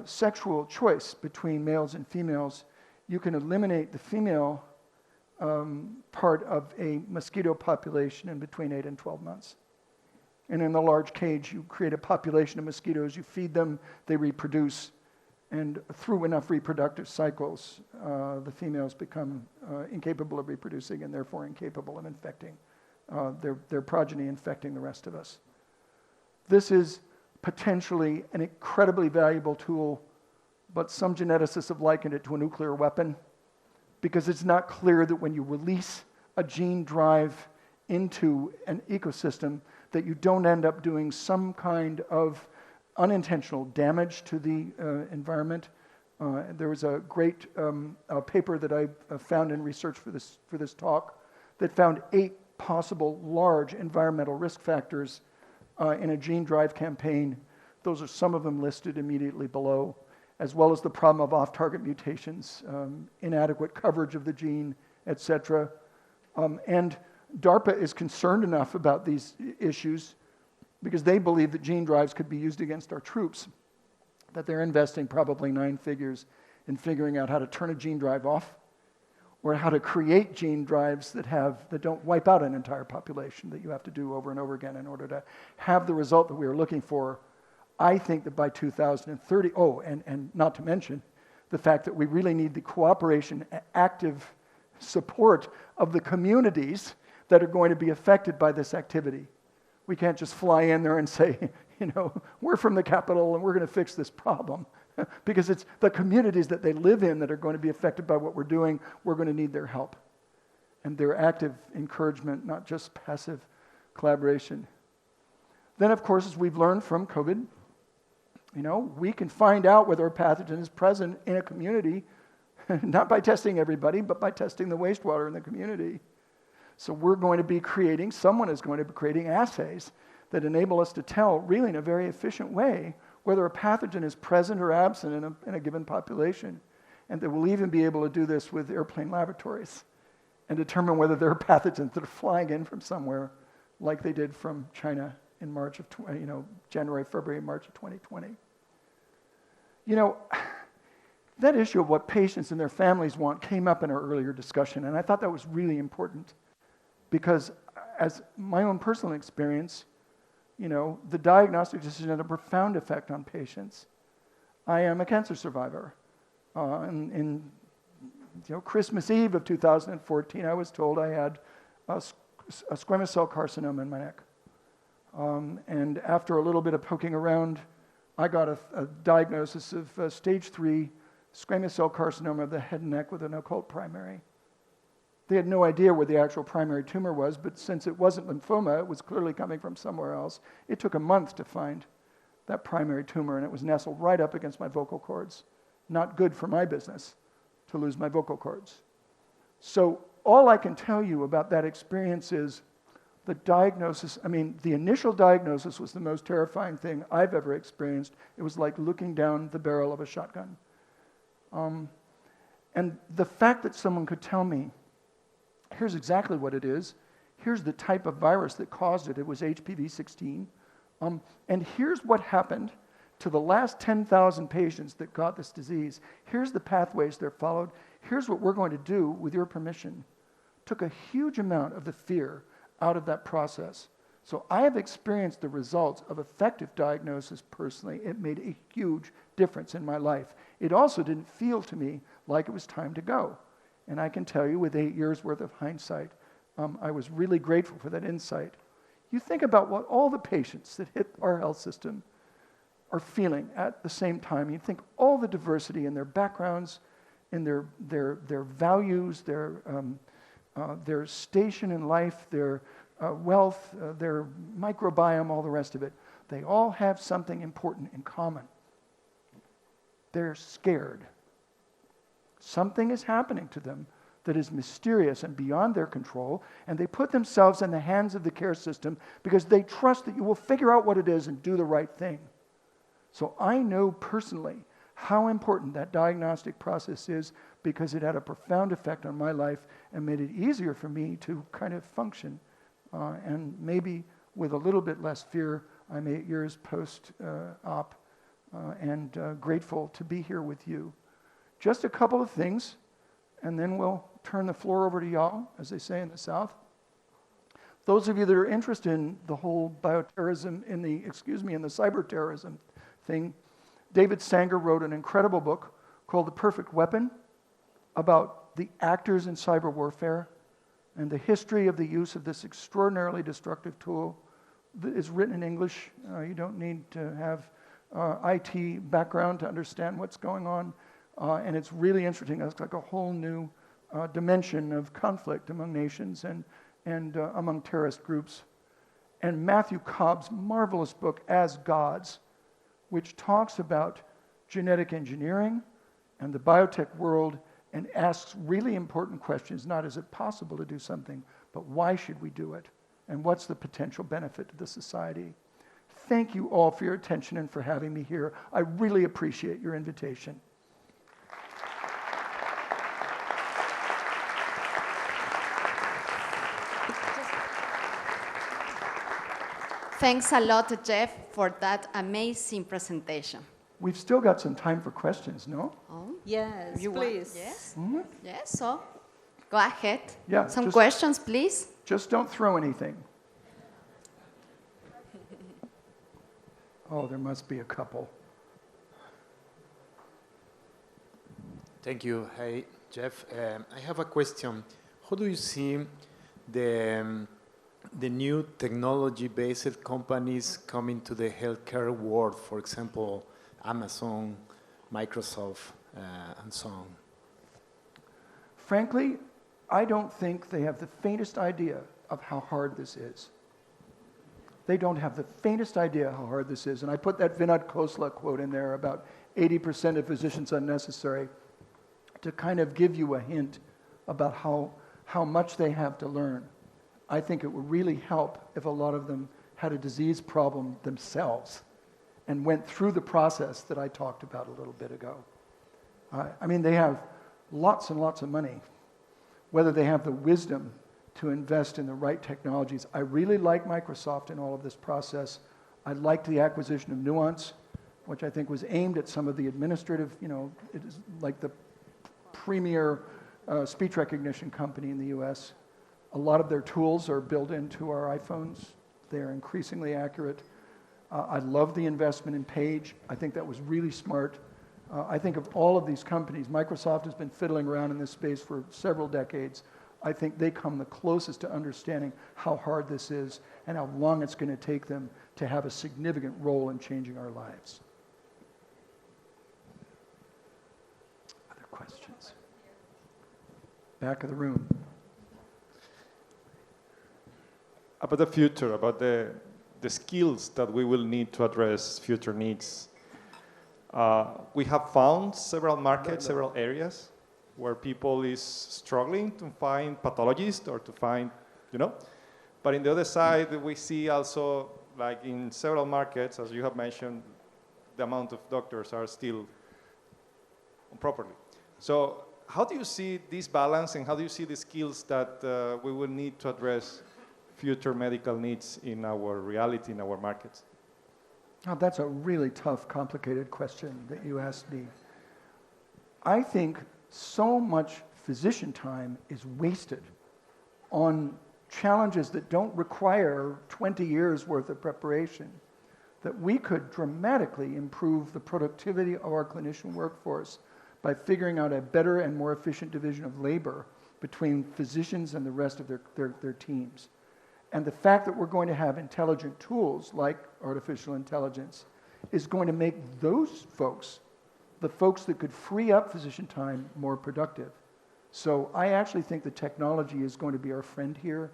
sexual choice between males and females, you can eliminate the female part of a mosquito population in between 8 and 12 months. And in the large cage, you create a population of mosquitoes, you feed them, they reproduce, and through enough reproductive cycles, the females become incapable of reproducing and therefore incapable of infecting their progeny, infecting the rest of us. This is potentially an incredibly valuable tool, but some geneticists have likened it to a nuclear weapon, because it's not clear that when you release a gene drive into an ecosystem that you don't end up doing some kind of unintentional damage to the environment. There was a great paper that I found in research for this talk that found 8 possible large environmental risk factors in a gene drive campaign. Those are some of them listed immediately below, as well as the problem of off-target mutations, inadequate coverage of the gene, etc. And DARPA is concerned enough about these issues because they believe that gene drives could be used against our troops, that they're investing probably 9 figures in figuring out how to turn a gene drive off, or how to create gene drives that don't wipe out an entire population that you have to do over and over again in order to have the result that we are looking for. I think that by 2030, and not to mention the fact that we really need the cooperation, active support of the communities that are going to be affected by this activity. We can't just fly in there and say, you know, we're from the capital and we're going to fix this problem. Because it's the communities that they live in that are going to be affected by what we're doing. We're going to need their help and their active encouragement, not just passive collaboration. Then, of course, as we've learned from COVID, you know, we can find out whether a pathogen is present in a community, not by testing everybody, but by testing the wastewater in the community. So we're going to be someone is going to be creating assays that enable us to tell, really in a very efficient way, whether a pathogen is present or absent in a given population. And that we'll even be able to do this with airplane laboratories and determine whether there are pathogens that are flying in from somewhere, like they did from China in January, February, March of 2020. You know, that issue of what patients and their families want came up in our earlier discussion, and I thought that was really important because as my own personal experience, you know, the diagnostic decision had a profound effect on patients. I am a cancer survivor. In Christmas Eve of 2014, I was told I had a squamous cell carcinoma in my neck. And after a little bit of poking around, I got a diagnosis of stage 3 squamous cell carcinoma of the head and neck with an occult primary. They had no idea where the actual primary tumor was, but since it wasn't lymphoma, it was clearly coming from somewhere else. It took a month to find that primary tumor, and it was nestled right up against my vocal cords. Not good for my business to lose my vocal cords. So all I can tell you about that experience is the diagnosis. I mean, the initial diagnosis was the most terrifying thing I've ever experienced. It was like looking down the barrel of a shotgun. And the fact that someone could tell me, here's exactly what it is, here's the type of virus that caused it, it was HPV-16, and here's what happened to the last 10,000 patients that got this disease, here's the pathways they're followed, here's what we're going to do with your permission, took a huge amount of the fear out of that process. So I have experienced the results of effective diagnosis personally. It made a huge difference in my life. It also didn't feel to me like it was time to go. And I can tell you with 8 years worth of hindsight, I was really grateful for that insight. You think about what all the patients that hit our health system are feeling at the same time. You think all the diversity in their backgrounds, in their values, their station in life, their wealth, their microbiome, all the rest of it. They all have something important in common. They're scared. Something is happening to them that is mysterious and beyond their control, and they put themselves in the hands of the care system because they trust that you will figure out what it is and do the right thing. So I know personally how important that diagnostic process is because it had a profound effect on my life and made it easier for me to kind of function. And maybe with a little bit less fear, I'm 8 years post-op and grateful to be here with you. Just a couple of things, and then we'll turn the floor over to y'all, as they say in the South. Those of you that are interested in the whole bioterrorism, in the cyber terrorism thing, David Sanger wrote an incredible book called The Perfect Weapon about the actors in cyber warfare and the history of the use of this extraordinarily destructive tool. It's written in English. You don't need to have IT background to understand what's going on. And it's really interesting. It's like a whole new dimension of conflict among nations and among terrorist groups. And Matthew Cobb's marvelous book, As Gods, which talks about genetic engineering and the biotech world and asks really important questions, not is it possible to do something, but why should we do it? And what's the potential benefit to the society? Thank you all for your attention and for having me here. I really appreciate your invitation. Thanks a lot, Jeff, for that amazing presentation. We've still got some time for questions, no? Oh, Yes, you please. want? Yes? Mm-hmm. Yes, so go ahead. Yeah, Some questions, please. Just don't throw anything. Oh, there must be a couple. Thank you. Hey, Jeff. I have a question. How do you see the new technology-based companies coming to the healthcare world? For example, Amazon, Microsoft, and so on. Frankly, I don't think they have the faintest idea of how hard this is. They don't have the faintest idea how hard this is. And I put that Vinod Khosla quote in there about 80% of physicians unnecessary to kind of give you a hint about how much they have to learn. I think it would really help if a lot of them had a disease problem themselves and went through the process that I talked about a little bit ago. I mean, they have lots and lots of money. Whether they have the wisdom to invest in the right technologies. I really like Microsoft in all of this process. I liked the acquisition of Nuance, which I think was aimed at some of the administrative, it is like the premier speech recognition company in the US. A lot of their tools are built into our iPhones. They are increasingly accurate. I love the investment in Page. I think that was really smart. I think of all of these companies, Microsoft has been fiddling around in this space for several decades. I think they come the closest to understanding how hard this is and how long it's going to take them to have a significant role in changing our lives. Other questions? Back of the room. about the future, about the skills that we will need to address future needs. We have found several markets, several areas where people is struggling to find pathologists or to find, But in the other side, we see also, like in several markets, as you have mentioned, the amount of doctors are still properly. So how do you see this balance, and how do you see the skills that we will need to address future medical needs in our reality, in our markets? Oh, that's a really tough, complicated question that you asked me. I think so much physician time is wasted on challenges that don't require 20 years worth of preparation, that we could dramatically improve the productivity of our clinician workforce by figuring out a better and more efficient division of labor between physicians and the rest of their teams. And the fact that we're going to have intelligent tools like artificial intelligence is going to make those folks, the folks that could free up physician time, more productive. So I actually think the technology is going to be our friend here,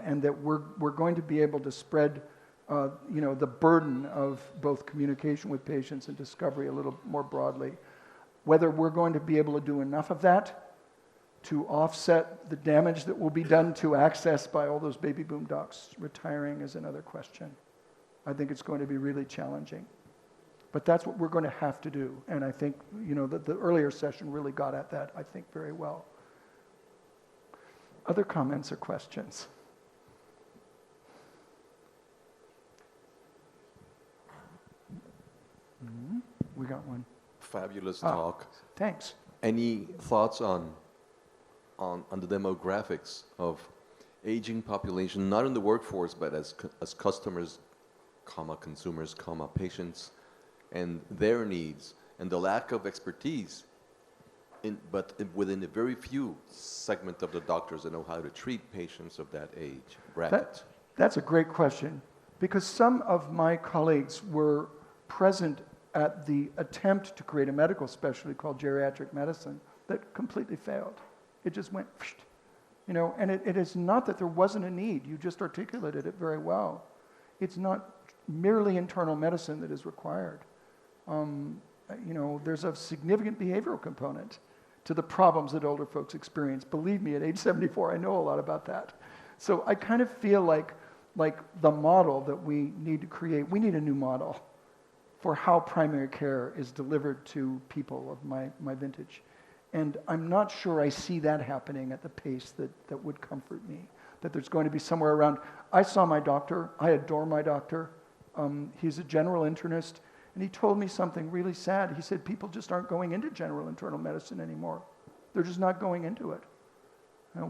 and that we're going to be able to spread the burden of both communication with patients and discovery a little more broadly. Whether we're going to be able to do enough of that to offset the damage that will be done to access by all those baby boom docs retiring is another question. I think it's going to be really challenging. But that's what we're going to have to do. And I think, the earlier session really got at that, I think, very well. Other comments or questions? Mm-hmm. We got one. Fabulous talk. Thanks. Any thoughts on the demographics of aging population, not in the workforce, but as customers, consumers, patients, and their needs, and the lack of expertise, but within a very few segment of the doctors that know how to treat patients of that age bracket? That's a great question, because some of my colleagues were present at the attempt to create a medical specialty called geriatric medicine that completely failed. It just went, and it is not that there wasn't a need. You just articulated it very well. It's not merely internal medicine that is required. There's a significant behavioral component to the problems that older folks experience. Believe me, at age 74, I know a lot about that. So I kind of feel like the model that we need to create, we need a new model for how primary care is delivered to people of my vintage. And I'm not sure I see that happening at the pace that would comfort me, that there's going to be somewhere around. I saw my doctor. I adore my doctor. He's a general internist, and he told me something really sad. He said people just aren't going into general internal medicine anymore. They're just not going into it.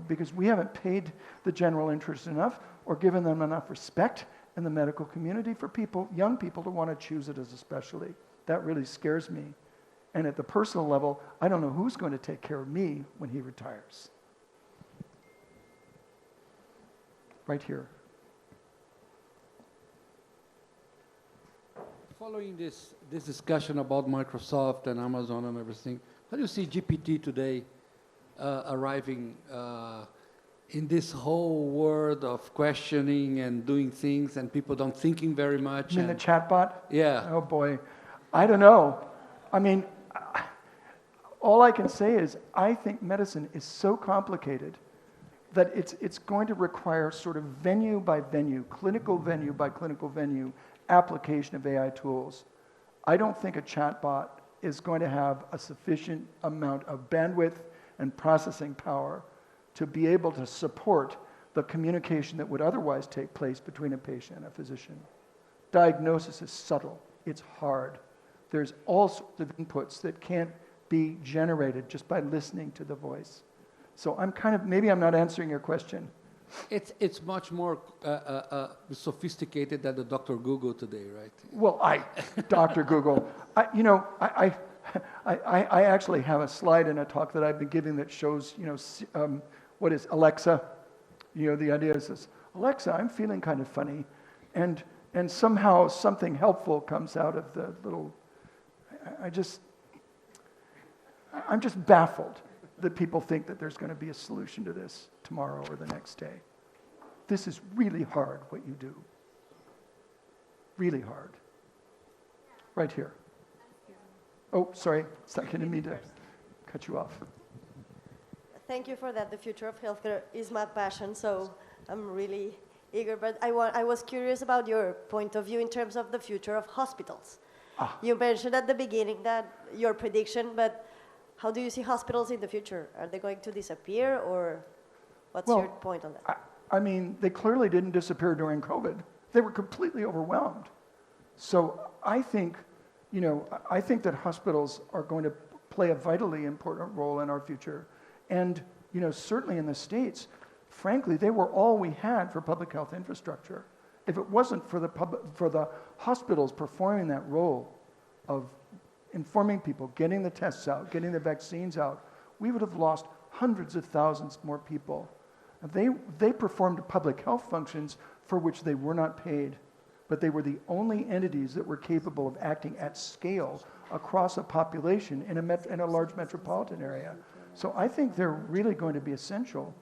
Because we haven't paid the general interest enough or given them enough respect in the medical community for young people to want to choose it as a specialty. That really scares me. And at the personal level, I don't know who's going to take care of me when he retires. Right here. Following this discussion about Microsoft and Amazon and everything, how do you see GPT today arriving in this whole world of questioning and doing things and people don't thinking very much? You mean the chatbot? Yeah. Oh boy. I don't know. I mean, all I can say is I think medicine is so complicated that it's going to require sort of venue by venue, clinical venue by clinical venue, application of AI tools. I don't think a chatbot is going to have a sufficient amount of bandwidth and processing power to be able to support the communication that would otherwise take place between a patient and a physician. Diagnosis is subtle. It's hard. There's all sorts of inputs that can't be generated just by listening to the voice. So maybe I'm not answering your question. It's much more sophisticated than the Dr. Google today, right? Well, Dr. Google, I actually have a slide in a talk that I've been giving that shows, what is Alexa? The idea is this: Alexa, I'm feeling kind of funny, and somehow something helpful comes out of the little. I'm just baffled that people think that there's going to be a solution to this tomorrow or the next day. this is really hard what you do. Really hard. Right here. Oh, sorry, I didn't mean to cut you off. Thank you for that. The future of healthcare is my passion, so I'm really eager. But I was curious about your point of view in terms of the future of hospitals. You mentioned at the beginning that your prediction, but how do you see hospitals in the future? Are they going to disappear, or what's your point on that? I mean, they clearly didn't disappear during COVID. They were completely overwhelmed. So I think, I think that hospitals are going to play a vitally important role in our future. And, certainly in the States, frankly, they were all we had for public health infrastructure. If it wasn't for the hospitals performing that role of informing people, getting the tests out, getting the vaccines out, we would have lost hundreds of thousands more people. They performed public health functions for which they were not paid, but they were the only entities that were capable of acting at scale across a population in a large metropolitan area. So I think they're really going to be essential.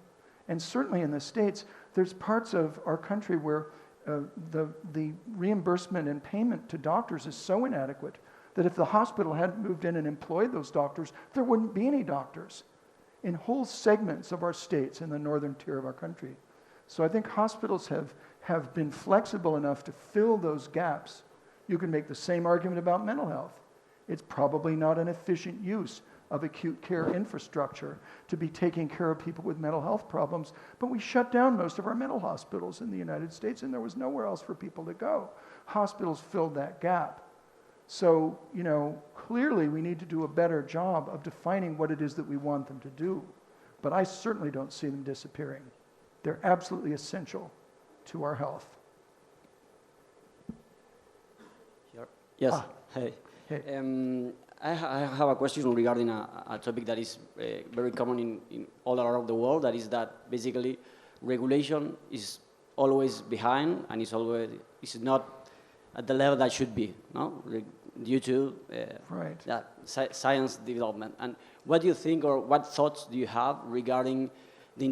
And certainly in the States, there's parts of our country where the reimbursement and payment to doctors is so inadequate that if the hospital hadn't moved in and employed those doctors, there wouldn't be any doctors in whole segments of our states in the northern tier of our country. So I think hospitals have been flexible enough to fill those gaps. You can make the same argument about mental health. It's probably not an efficient use of acute care infrastructure to be taking care of people with mental health problems, but we shut down most of our mental hospitals in the United States, and there was nowhere else for people to go. Hospitals filled that gap. So, clearly we need to do a better job of defining what it is that we want them to do, but I certainly don't see them disappearing. They're absolutely essential to our health. Yes. Hey. I have a question regarding a topic that is very common in all around the world. That is that basically regulation is always behind and is not at the level that should be, no? Due to that science development. And what do you think, or what thoughts do you have regarding the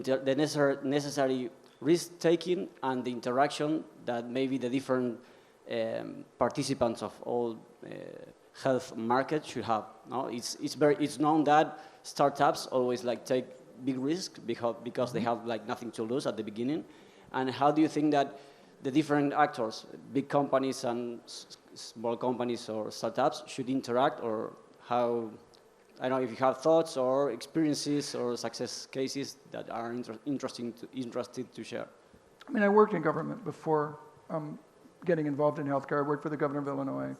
necessary risk-taking and the interaction that maybe the different participants of all health market should have? No, it's known that startups always take big risks because they have nothing to lose at the beginning. And how do you think that the different actors, big companies and small companies or startups, should interact, or how? I don't know if you have thoughts or experiences or success cases that are interested to share. I mean, I worked in government before getting involved in healthcare. I worked for the governor of Illinois,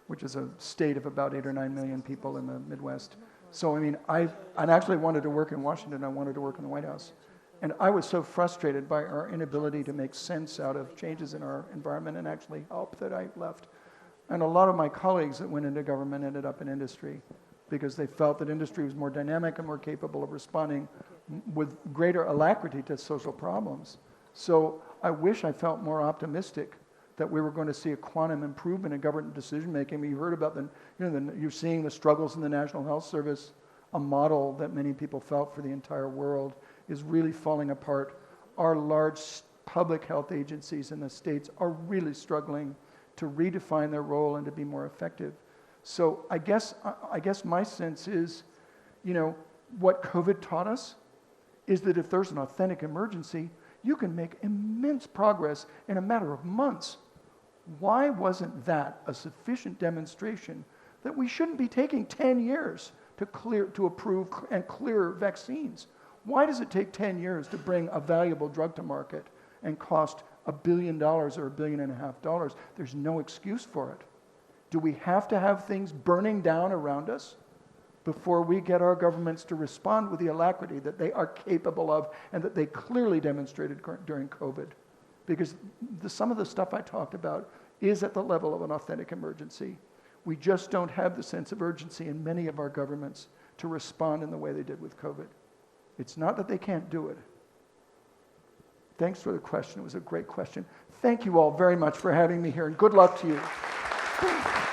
which is a state of about 8 or 9 million people in the Midwest. So, I mean, I actually wanted to work in Washington. I wanted to work in the White House. And I was so frustrated by our inability to make sense out of changes in our environment and actually help that I left. And a lot of my colleagues that went into government ended up in industry because they felt that industry was more dynamic and more capable of responding with greater alacrity to social problems. So I wish I felt more optimistic that we were going to see a quantum improvement in government decision-making. I mean, you heard about you're seeing the struggles in the National Health Service, a model that many people felt for the entire world is really falling apart. Our large public health agencies in the states are really struggling to redefine their role and to be more effective. So I guess my sense is, what COVID taught us is that if there's an authentic emergency, you can make immense progress in a matter of months. Why wasn't that a sufficient demonstration that we shouldn't be taking 10 years to approve and clear vaccines? Why does it take 10 years to bring a valuable drug to market and cost $1 billion or $1.5 billion? There's no excuse for it. Do we have to have things burning down around us before we get our governments to respond with the alacrity that they are capable of and that they clearly demonstrated during COVID? Because some of the stuff I talked about is at the level of an authentic emergency. We just don't have the sense of urgency in many of our governments to respond in the way they did with COVID. It's not that they can't do it. Thanks for the question. It was a great question. Thank you all very much for having me here, and good luck to you.